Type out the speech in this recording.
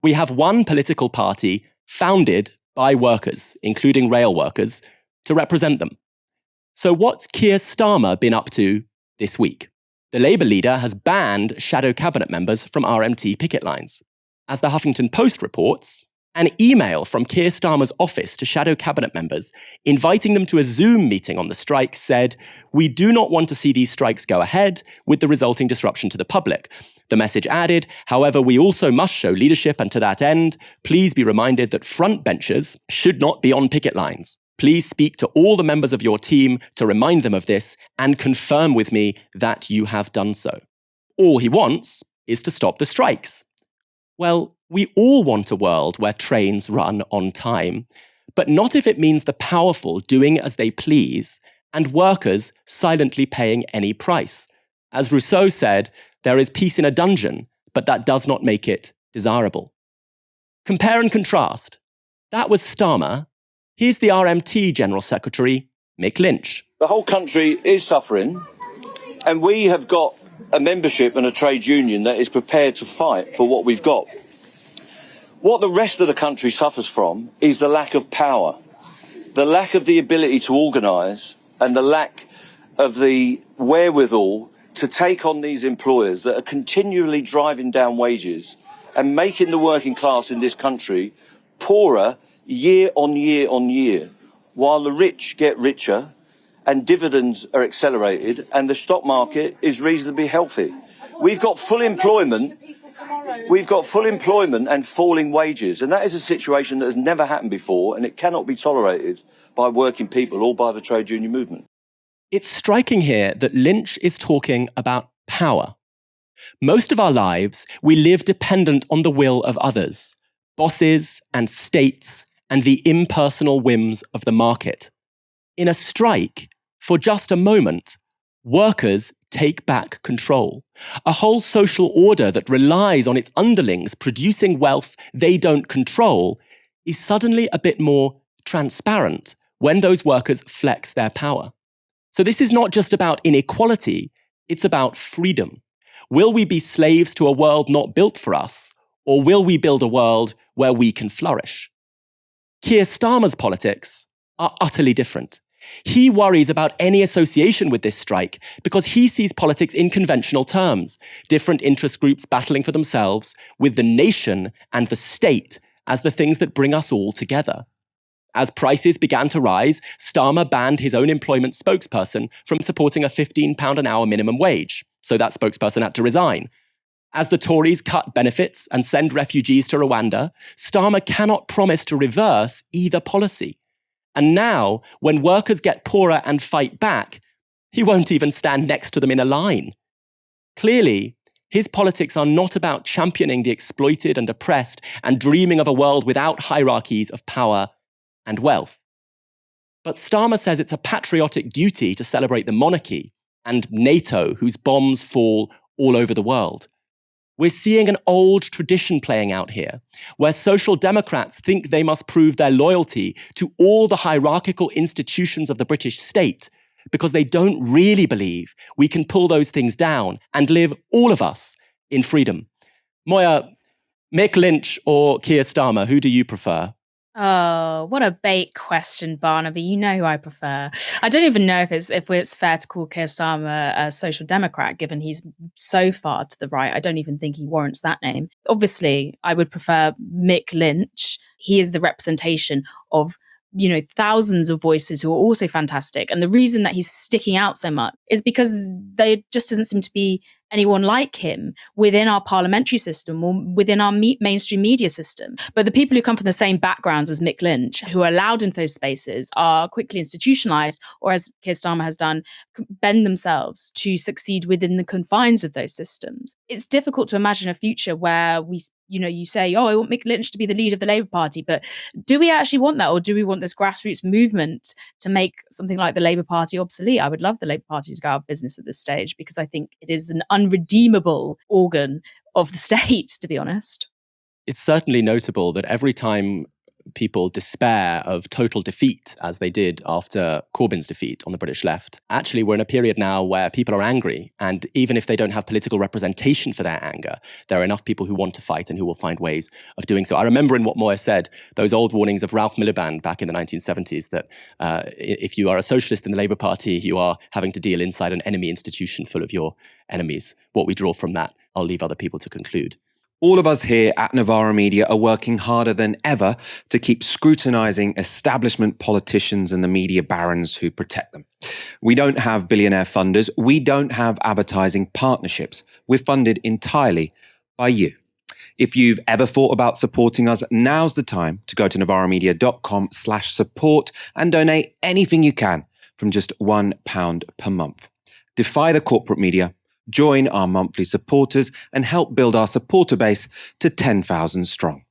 We have one political party founded by workers, including rail workers, to represent them. So what's Keir Starmer been up to this week? The Labour leader has banned shadow cabinet members from RMT picket lines. As the Huffington Post reports, an email from Keir Starmer's office to shadow cabinet members inviting them to a Zoom meeting on the strike said, "We do not want to see these strikes go ahead with the resulting disruption to the public." The message added, "However, we also must show leadership, and to that end, please be reminded that frontbenchers should not be on picket lines. Please speak to all the members of your team to remind them of this and confirm with me that you have done so." All he wants is to stop the strikes. Well, we all want a world where trains run on time, but not if it means the powerful doing as they please and workers silently paying any price. As Rousseau said, there is peace in a dungeon, but that does not make it desirable. Compare and contrast. That was Starmer. Here's the RMT General Secretary, Mick Lynch. The whole country is suffering, and we have got a membership and a trade union that is prepared to fight for what we've got. What the rest of the country suffers from is the lack of power, the lack of the ability to organise, and the lack of the wherewithal to take on these employers that are continually driving down wages and making the working class in this country poorer year on year on year, while the rich get richer and dividends are accelerated and the stock market is reasonably healthy. We've got full employment and falling wages, and that is a situation that has never happened before, and it cannot be tolerated by working people or by the trade union movement. It's striking here that Lynch is talking about power. Most of our lives, we live dependent on the will of others, bosses and states and the impersonal whims of the market. In a strike, for just a moment, workers take back control. A whole social order that relies on its underlings producing wealth they don't control is suddenly a bit more transparent when those workers flex their power. So this is not just about inequality, it's about freedom. Will we be slaves to a world not built for us, or will we build a world where we can flourish? Keir Starmer's politics are utterly different. He worries about any association with this strike because he sees politics in conventional terms, different interest groups battling for themselves, with the nation and the state as the things that bring us all together. As prices began to rise, Starmer banned his own employment spokesperson from supporting a £15 an hour minimum wage, so that spokesperson had to resign. As the Tories cut benefits and send refugees to Rwanda, Starmer cannot promise to reverse either policy. And now, when workers get poorer and fight back, he won't even stand next to them in a line. Clearly, his politics are not about championing the exploited and oppressed and dreaming of a world without hierarchies of power and wealth. But Starmer says it's a patriotic duty to celebrate the monarchy and NATO, whose bombs fall all over the world. We're seeing an old tradition playing out here, where social democrats think they must prove their loyalty to all the hierarchical institutions of the British state because they don't really believe we can pull those things down and live, all of us, in freedom. Moya, Mick Lynch or Keir Starmer, who do you prefer? Oh, what a bait question, Barnaby. You know who I prefer. I don't even know if it's fair to call Keir Starmer a social democrat, given he's so far to the right. I don't even think he warrants that name. Obviously, I would prefer Mick Lynch. He is the representation of, thousands of voices who are also fantastic. And the reason that he's sticking out so much is because there just doesn't seem to be anyone like him within our parliamentary system or within our mainstream media system. But the people who come from the same backgrounds as Mick Lynch, who are allowed into those spaces, are quickly institutionalized, or as Keir Starmer has done, bend themselves to succeed within the confines of those systems. It's difficult to imagine a future where you say, I want Mick Lynch to be the leader of the Labour Party, but do we actually want that? Or do we want this grassroots movement to make something like the Labour Party obsolete? I would love the Labour Party to go out of business at this stage, because I think it is an unredeemable organ of the state, to be honest. It's certainly notable that every time people despair of total defeat as they did after Corbyn's defeat on the British left. Actually, we're in a period now where people are angry, and even if they don't have political representation for their anger, there are enough people who want to fight and who will find ways of doing so. I remember in what Moya said, those old warnings of Ralph Miliband back in the 1970s, that if you are a socialist in the Labour Party, you are having to deal inside an enemy institution full of your enemies. What we draw from that, I'll leave other people to conclude. All of us here at Novara Media are working harder than ever to keep scrutinising establishment politicians and the media barons who protect them. We don't have billionaire funders. We don't have advertising partnerships. We're funded entirely by you. If you've ever thought about supporting us, now's the time to go to novaramedia.com/support and donate anything you can from just £1 per month. Defy the corporate media. Join our monthly supporters and help build our supporter base to 10,000 strong.